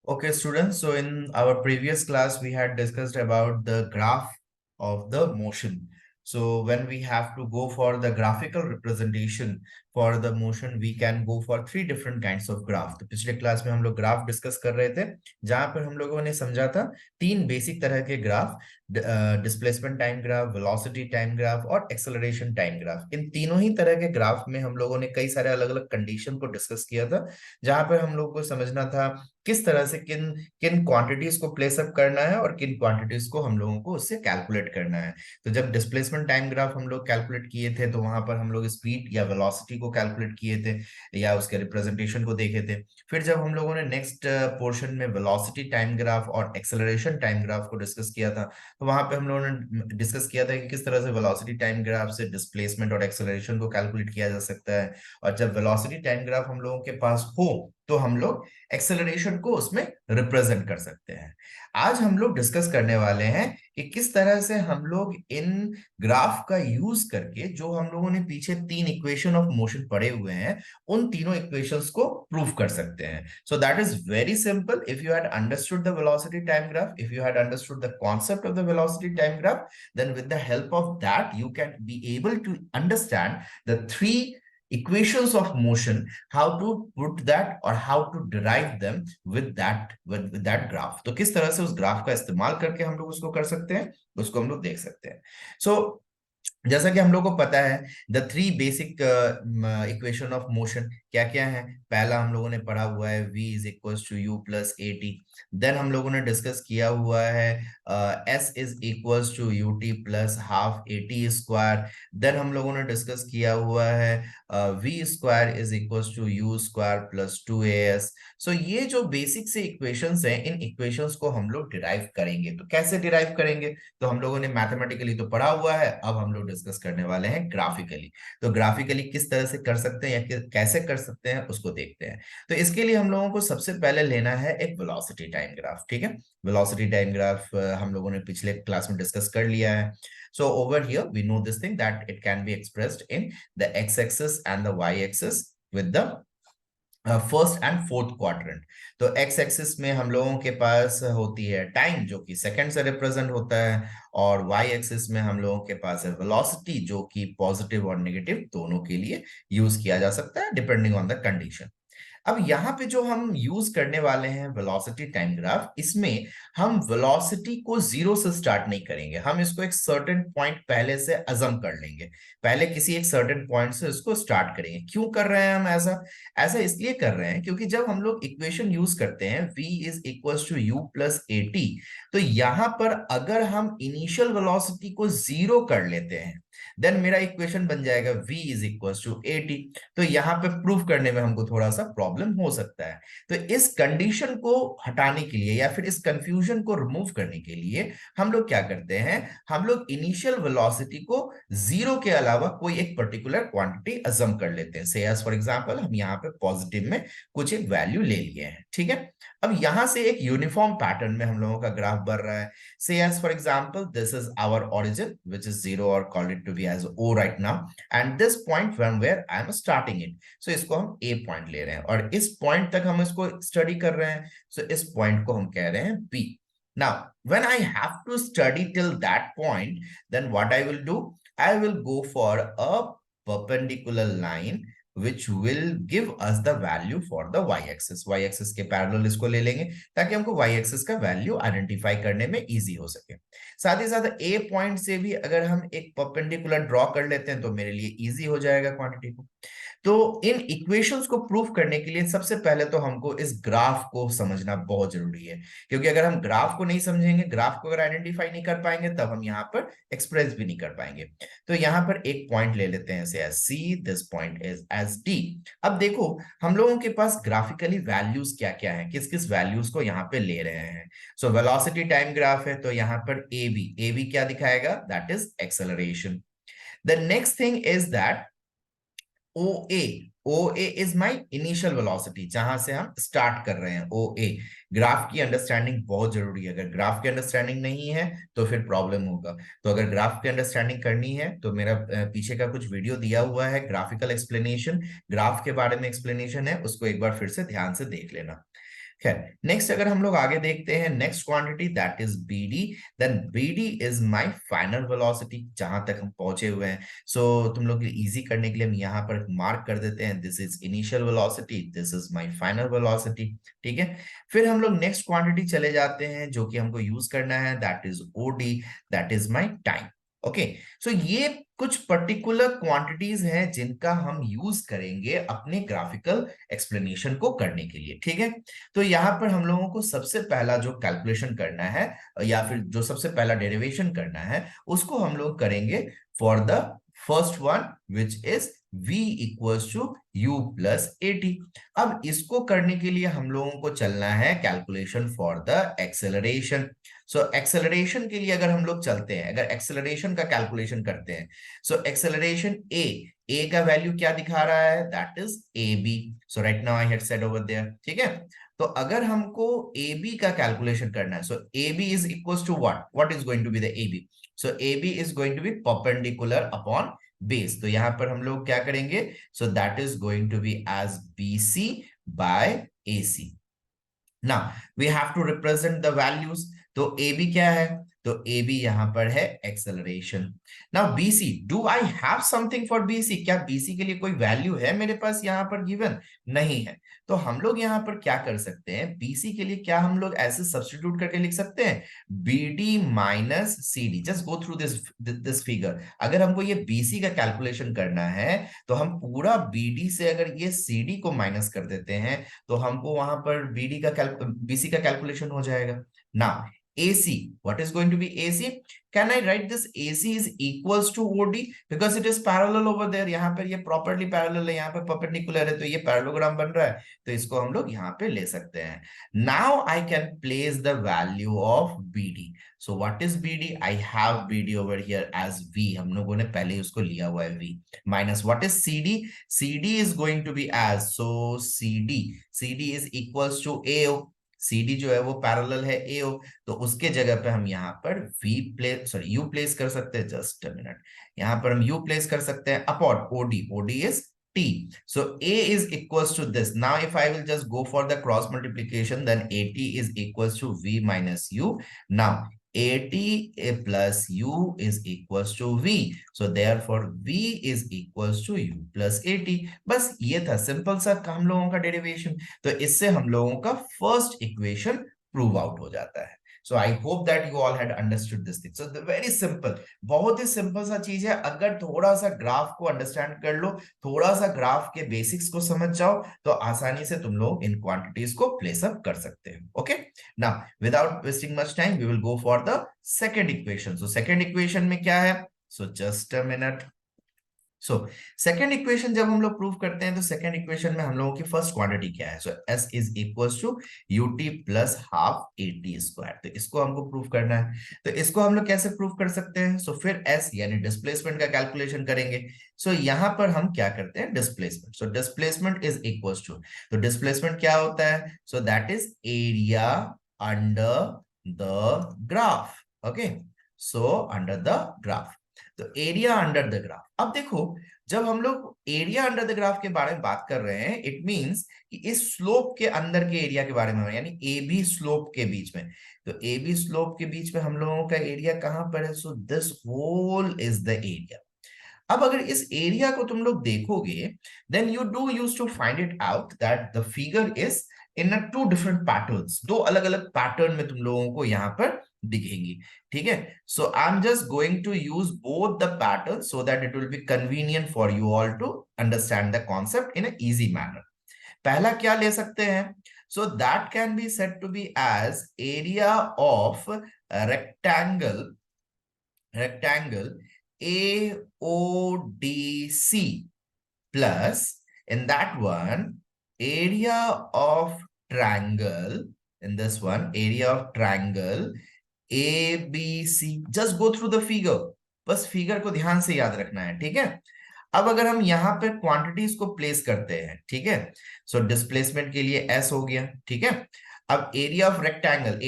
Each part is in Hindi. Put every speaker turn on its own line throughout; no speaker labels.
Okay, students. So in our previous class, we had discussed about the graph of the motion. So when we have to go for the graphical representation for the motion, we can go for three different kinds of graph. तो पिछले क्लास में हम लोग ग्राफ डिस्कस कर रहे थे, जहां पर हम लोगों ने समझा था तीन बेसिक तरह के graph: displacement time graph, velocity time graph और एक्सेलरेशन टाइम ग्राफ। इन तीनों ही तरह के ग्राफ में हम लोगों ने कई सारे अलग अलग कंडीशन को डिस्कस किया था, जहां पर हम लोग को समझना था किस तरह से किन किन क्वांटिटीज को प्लेस अप करना है और किन क्वांटिटीज को हम लोगों को उससे कैलकुलेट करना है। तो जब डिस्प्लेसमेंट टाइम ग्राफ हम लोग कैलकुलेट किए थे, तो वहां पर हम लोग स्पीड या वेलोसिटी को कैलकुलेट किए थे या उसके रिप्रेजेंटेशन को देखे थे। फिर जब हम लोगों ने नेक्स्ट पोर्शन में वेलोसिटी टाइम ग्राफ और एक्सेलरेशन टाइम ग्राफ को डिस्कस किया था, तो वहां पे हम लोगों ने डिस्कस किया था कि किस तरह से वेलोसिटी टाइम ग्राफ से डिस्प्लेसमेंट और एक्सेलरेशन को कैलकुलेट किया जा सकता है। और जब वेलोसिटी टाइम ग्राफ हम लोगों के पास हो, तो हम लोग एक्सेलरेशन को उसमें रिप्रेजेंट कर सकते हैं। आज हम लोग डिस्कस करने वाले हैं कि किस तरह से हम लोग इन ग्राफ का यूज करके, जो हम लोगों ने पीछे तीन इक्वेशन ऑफ मोशन पढ़े हुए हैं, उन तीनों इक्वेशंस को प्रूव कर सकते हैं। So that is very simple. If you had understood the velocity time graph, if you had understood the concept of the velocity time graph, then with the help of that you can be able to understand the three equations of motion, how to put that or how to derive them with that graph। तो किस तरह से उस ग्राफ का इस्तेमाल करके हम लोग उसको कर सकते हैं, उसको हम लोग देख सकते हैं। सो जैसा कि हम लोग को पता है, the three basic equation of motion क्या क्या है। पहला हम लोगों ने पढ़ा हुआ है v is equal to you plus A t. Then हम लोगों ने डिस्कस किया हुआ है s is equal to u t plus half a t square. Then हम लोगों ने डिस्कस किया हुआ है v square is equal to u square plus two a s. So ये जो बेसिक से इक्वेशंस हैं, इन इक्वेशंस को हम लोग डिराइव करेंगे। तो कैसे डिराइव करेंगे? तो हम लोगों ने मैथमेटिकली तो पढ़ा हुआ है, अब हम लोग डिस्कस करने वाले हैं ग्राफिकली। तो ग्राफिकली किस तरह से कर सकते हैं या कैसे कर सकते हैं, उसको देखते हैं। तो इसके लिए हम लोगों को सबसे पहले लेना है एक वेलोसिटी टाइम ग्राफ। ठीक है, वेलोसिटी टाइम ग्राफ हम लोगों ने पिछले क्लास में डिस्कस कर लिया है। So over here we know this thing that it can be expressed in the x-axis and the y-axis with the first and fourth quadrant. तो एक्स एक्सिस में हम लोगों के पास होती है टाइम, जो कि सेकंड से रिप्रेजेंट होता है, और वाई एक्सिस में हम लोगों के पास है वेलोसिटी, जो कि पॉजिटिव और नेगेटिव दोनों के लिए यूज किया जा सकता है डिपेंडिंग ऑन द कंडीशन। अब यहाँ पे जो हम यूज करने वाले हैं वेलोसिटी टाइम ग्राफ, इसमें हम वेलोसिटी को जीरो से स्टार्ट नहीं करेंगे, हम इसको एक सर्टेन पॉइंट पहले से अजम कर लेंगे। पहले किसी एक सर्टेन पॉइंट से इसको स्टार्ट करेंगे। क्यों कर रहे हैं हम ऐसा? ऐसा इसलिए कर रहे हैं क्योंकि जब हम लोग इक्वेशन यूज करते हैं v is equal to you plus A T, तो यहां पर अगर हम इनिशियल वेलोसिटी को जीरो कर लेते हैं, देन मेरा इक्वेशन बन जाएगा v is equal to A T. तो यहाँ पे प्रूफ करने में हमको थोड़ा सा प्रॉब्लम हो सकता है। तो इस कंडीशन को हटाने के लिए या फिर इस कंफ्यूजन को रिमूव करने के लिए हम लोग क्या करते हैं, हम लोग इनिशियल वेलोसिटी को जीरो के अलावा कोई एक पर्टिकुलर क्वांटिटी अजम कर लेते हैं। से एज फॉर एग्जांपल हम यहाँ पे पॉजिटिव में कुछ एक वैल्यू ले लिए हैं। ठीक है, अब यहां से एक यूनिफॉर्म पैटर्न में हम लोगों का ग्राफ बढ़ रहा है। Say as for example this is our origin which is zero, और call it to be as O right now, and this point from where I am starting it. So इसको हम ए पॉइंट ले रहे हैं और इस पॉइंट तक हम इसको स्टडी कर रहे हैं। सो इस पॉइंट को हम कह रहे हैं B. Now, when I have to study till that point, then what I will do, I will go for a perpendicular line which will give us the value for the y-axis। y-axis के पैरेलल इसको ले लेंगे ताकि हमको y-axis का वैल्यू आइडेंटिफाई करने में इजी हो सके। साथ ही साथ ए पॉइंट से भी अगर हम एक परपेंडिकुलर ड्रॉ कर लेते हैं तो मेरे लिए इजी हो जाएगा क्वांटिटी को। तो इन इक्वेशंस को प्रूव करने के लिए सबसे पहले तो हमको इस ग्राफ को समझना बहुत जरूरी है, क्योंकि अगर हम ग्राफ को नहीं समझेंगे, ग्राफ को अगर आइडेंटिफाई नहीं कर पाएंगे, तब हम यहाँ पर एक्सप्रेस भी नहीं कर पाएंगे। तो यहाँ पर एक पॉइंट ले लेते हैं as C, this point is as D. अब देखो हम लोगों के पास ग्राफिकली वैल्यूज क्या क्या है, किस किस वैल्यूज को यहाँ पे ले रहे हैं। सो वेलोसिटी टाइम ग्राफ है, तो यहाँ पर ए बी क्या दिखाएगा, that is acceleration. The next thing is that OA, OA is my initial velocity, जहां से हम स्टार्ट कर रहे हैं। OA ग्राफ की अंडरस्टैंडिंग बहुत जरूरी है। अगर ग्राफ की अंडरस्टैंडिंग नहीं है तो फिर प्रॉब्लम होगा। तो अगर ग्राफ की अंडरस्टैंडिंग करनी है तो मेरा पीछे का कुछ वीडियो दिया हुआ है, ग्राफिकल एक्सप्लेनेशन, ग्राफ के बारे में एक्सप्लेनेशन है, उसको एक बार फिर से ध्यान से देख लेना। खैर, नेक्स्ट अगर हम लोग आगे देखते हैं, next quantity that is BD, then BD is my final velocity, जहां तक हम पहुंचे हुए हैं। सो तुम लोग इजी करने के लिए हम यहाँ पर मार्क कर देते हैं, this is initial velocity, this is my final velocity. ठीक है, फिर हम लोग नेक्स्ट क्वांटिटी चले जाते हैं जो कि हमको यूज करना है, that is OD, that is my time. Okay, so ये कुछ पर्टिकुलर क्वांटिटीज हैं जिनका हम यूज करेंगे अपने ग्राफिकल एक्सप्लेनेशन को करने के लिए। ठीक है, तो यहाँ पर हम लोगों को सबसे पहला जो कैलकुलेशन करना है या फिर जो सबसे पहला डेरिवेशन करना है, उसको हम लोग करेंगे for the first one which is v equals to u plus AT. अब इसको करने के लिए हम लोगों को चलना है calculation for the acceleration. So acceleration के लिए अगर हम लोग चलते हैं, अगर एक्सेलरेशन का कैलकुलेशन करते हैं, सो एक्सेलरेशन ए का वैल्यू क्या दिखा रहा है, that is A B. So right now I had said over there. ठीक है, तो अगर हमको ए बी का कैलकुलेशन करना है, so A B is equal to what is going to be the A B, so A B is going to be perpendicular upon base. तो यहां पर हम लोग क्या करेंगे, so that is going to be as B C by A C. Now we have to represent the values. तो ए बी क्या है, तो ए बी यहां पर है acceleration. Now B C, do I have something for B C, क्या बी सी के लिए कोई वैल्यू है मेरे पास यहां पर गिवन, नहीं है। तो हम लोग यहां पर क्या कर सकते हैं, बीसी के लिए क्या हम लोग ऐसे सब्स्टिट्यूट करके लिख सकते हैं, B D minus C D. Just go through this figure. अगर हमको ये बीसी का कैलकुलेशन करना है, तो हम पूरा बीडी से अगर ये सीडी को माइनस कर देते हैं, तो हमको वहां पर बीसी का कैलकुलेशन हो जाएगा। Now AC, what is going to be AC? Can I write this AC is equals to OD because it is parallel over there? यहाँ पर ये properly parallel है, यहाँ पर perpendicular है, तो ये parallelogram बन रहा है, तो इसको हम लोग यहाँ पे ले सकते हैं। Now I can place the value of BD. So what is BD? I have BD over here as V. हम लोगों ने पहले ही उसको लिया हुआ है V. Minus what is CD? CD is going to be as, so CD is equals to AO. CD जो है वो पैरेलल है AO, तो उसके जगह पे हम यहाँ पर U प्लेस कर सकते हैं। जस्ट अ मिनट, यहाँ पर हम U प्लेस कर सकते हैं upon OD is T. So A is equals to this. Now if I will just go for the cross multiplication, then AT is equals to V minus U. Now AT plus U is equals to V. So therefore V is equals to U plus AT. बस ये था सिंपल सा हम लोगों का डेरिवेशन। तो इससे हम लोगों का फर्स्ट इक्वेशन प्रूव आउट हो जाता है। So I hope that you all had understood this thing. So very simple, बहुत ही सिंपल सा चीज है। अगर थोड़ा सा ग्राफ को अंडरस्टैंड कर लो, थोड़ा सा ग्राफ के बेसिक्स को समझ जाओ, तो आसानी से तुम लोग इन क्वांटिटीज को प्लेस अप कर सकते हो। Okay, now without wasting much time we will go for the second equation. So second equation में क्या है, so just a minute. So second equation जब हम लोग प्रूव करते हैं, तो सेकेंड इक्वेशन में हम लोगों की फर्स्ट क्वांटिटी क्या है, so s is equals to u t plus half a t square. तो इसको हमको प्रूव करना है, तो इसको हम लोग कैसे प्रूव कर सकते हैं, सो फिर एस यानी डिस्प्लेसमेंट का कैलकुलेशन करेंगे। सो यहां पर हम क्या करते हैं, displacement. So displacement is equals to, तो डिस्प्लेसमेंट क्या होता है, so that is area under the graph. Okay, so under the graph, तो एरिया अंडर द ग्राफ। अब देखो, जब हम लोग एरिया अंडर द ग्राफ के बारे में बात कर रहे हैं, इट मींस कि इस स्लोप के अंदर के एरिया के बारे में, यानी ए बी स्लोप के बीच में। तो ए बी स्लोप के बीच में हम लोगों का एरिया कहां पर है, so this whole is the area. अब अगर इस एरिया को तुम लोग देखोगे, then you do use to find it out that the figure is in two different patterns. दो अलग अलग पैटर्न में तुम लोगों को यहाँ पर दिखेंगी। ठीक है, so I am just going to use both the pattern so that it will be convenient for you all to understand the concept in a easy manner. पहला क्या ले सकते हैं, so that can be said to be as area of rectangle AODC plus in that one area of triangle, in this one area of triangle ABC. Just go through the figure, बस फिगर को ध्यान से याद रखना है। ठीक है, अब अगर हम यहां पे क्वांटिटीज को प्लेस करते हैं, ठीक है, सो डिस्प्लेसमेंट के लिए S हो गया। ठीक है, अब area of rectangle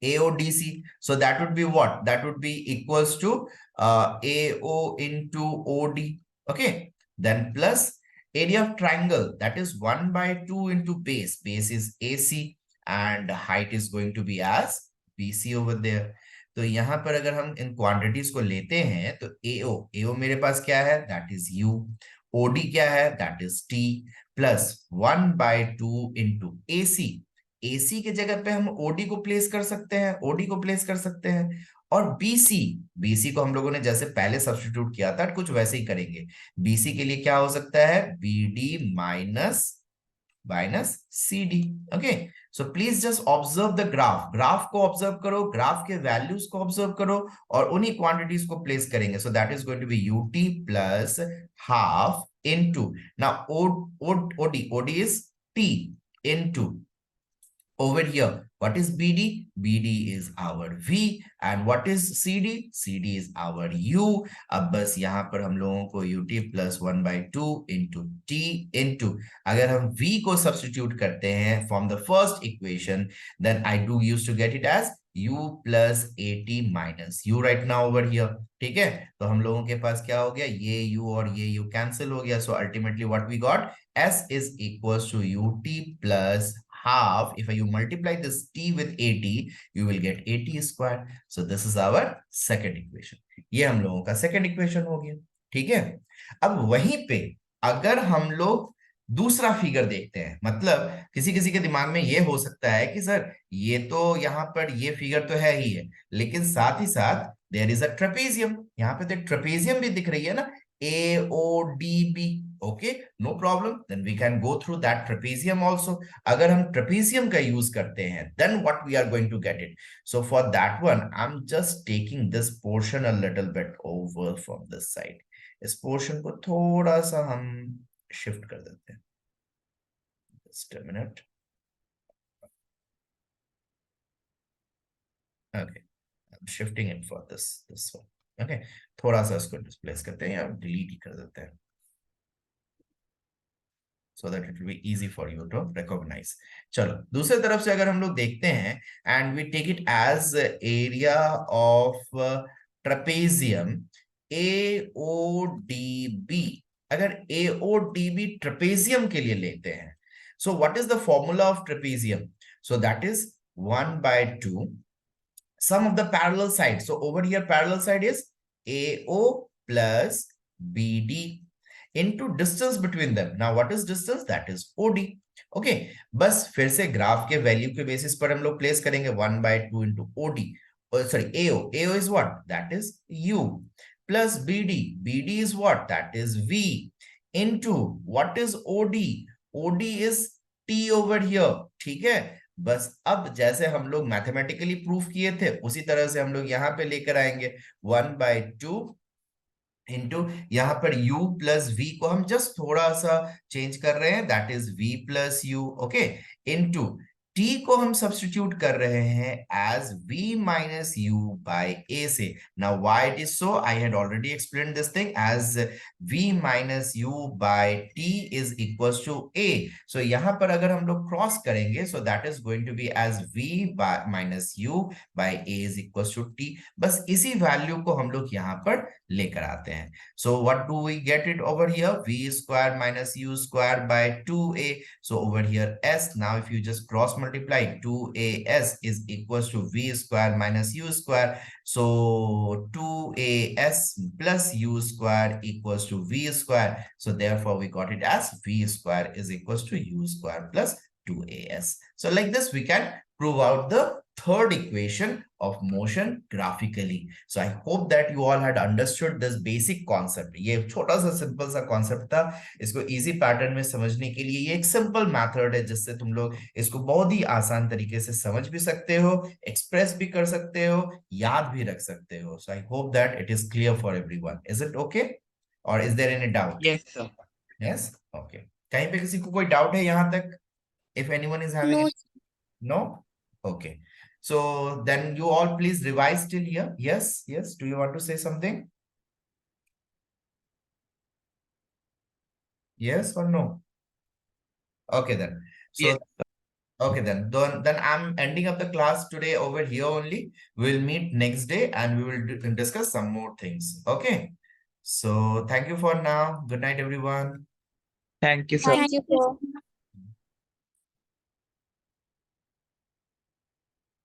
AODC. So that would be what? That would be equals to AO into OD. Okay. Then plus area of triangle, that is 1 by 2 into base. Base is AC and height is going to be as BC over there. तो यहाँ पर अगर हम इन क्वांटिटीज को लेते हैं तो AO मेरे पास क्या है, दैट इज U. OD क्या है, that is T plus 1 by 2 into AC. AC की जगह पे हम OD को प्लेस कर सकते हैं, OD को प्लेस कर सकते हैं. और BC को हम लोगों ने जैसे पहले सब्स्टिट्यूट किया था कुछ वैसे ही करेंगे. BC के लिए क्या हो सकता है, BD minus CD. Okay, so please just observe the graph को ऑब्जर्व करो, ग्राफ के वैल्यूज को ऑब्जर्व करो और उन्हीं क्वांटिटीज को प्लेस करेंगे. So that is going to be UT plus half into, now OD is T into over here. What is BD? BD is our V. And what is CD? CD is our U. अब बस यहाँ पर हम लोगों को UT plus 1 by 2 into T into, अगर हम V को substitute करते हैं from the first equation, then I do used to get it as U plus AT minus U right now over here. ठीक है, तो हम लोगों के पास क्या हो गया, ये U और ये U cancel हो गया. So ultimately what we got, S is equals to UT plus half. If you multiply this T with AT, you will get AT square. So this is our second equation. ये हम लोगों का second equation हो गया. ठीक है, अब वहीं पे अगर हम लोग दूसरा फिगर देखते हैं, मतलब किसी किसी के दिमाग में ये हो सकता है कि सर ये तो यहाँ पर ये फिगर तो है ही है, लेकिन साथ ही साथ देयर इज अ ट्रेपेजियम. यहाँ पे तो ट्रेपेजियम भी दिख रही है ना, AODB. Okay, no problem, then we can go through that trapezium also. अगर हम ट्रेपेजियम का यूज करते हैं then what we are going to get it. So for that one I am just taking this portion a little bit over from this side. इस पोर्शन को थोड़ा सा हम शिफ्ट कर देते हैं. Just a minute. Okay, I am shifting it for this one. Okay, थोड़ा सा इसको डिस्प्लेस करते हैं या डिलीट ही कर देते हैं, so that it will be easy for you to recognize. चलो दूसरे तरफ से अगर हम लोग देखते हैं and we take it as area of trapezium AODB. अगर AODB trapezium के लिए लेते हैं, so what is the formula of trapezium? So that is 1 by 2 sum of the parallel sides. So over here parallel side is AO plus BD into distance between them. Now what is distance? That is OD. Okay, बस फिर से ग्राफ के वैल्यू के बेसिस पर हम लोग प्लेस करेंगे 1 by 2 into OD. Sorry, AO is what? That is U plus BD is what? That is V into what is OD? OD is T over here. ठीक है, बस अब जैसे हम लोग मैथमेटिकली प्रूफ किए थे उसी तरह से हम लोग यहाँ पे लेकर आएंगे. 1 by 2 इंटू यहाँ पर u प्लस v को हम जस्ट थोड़ा सा चेंज कर रहे हैं, that is v plus u. Okay, into t को हम सब्स्टिट्यूट कर रहे हैं as v minus u by a से. Now why it is so, I had already explain this thing as v minus u by t is equals to a. So यहाँ पर अगर हम लोग क्रॉस करेंगे so that is going to be as v minus u by a is equals to t. बस इसी वैल्यू को हम लोग यहाँ पर लेकर आते हैं. So what do we get it over here, v square minus u square by 2a. So over here s, now if you just cross multiply 2as is equals to v square minus u square. So 2as plus u square equals to v square. So therefore we got it as v square is equals to u square plus 2as. So like this we can prove out the third equation of motion graphically. So I hope that you all had understood this basic concept. ये छोटा सा सिंपल सा कॉन्सेप्ट था, इसको इजी पैटर्न में समझने के लिए ये एक सिंपल मेथड है जिससे तुम लोग इसको बहुत ही आसान तरीके से समझ भी सकते हो, एक्सप्रेस भी कर सकते हो, याद भी रख सकते हो. So I hope that it is clear for everyone. Is it okay? Or is there any doubt?
Yes, sir.
Yes? Okay. कहीं पे किसी को कोई डाउट है यहाँ तक? If anyone is having
No.
any... No? Okay. So then you all please revise till here. Yes, yes. Do you want to say something? Yes or no? Okay then. So
Yes.
okay then I'm ending up the class today over here only. We'll meet next day and we will discuss some more things. Okay. So thank you for now. Good night, everyone.
Thank you, sir.
Thank you, sir.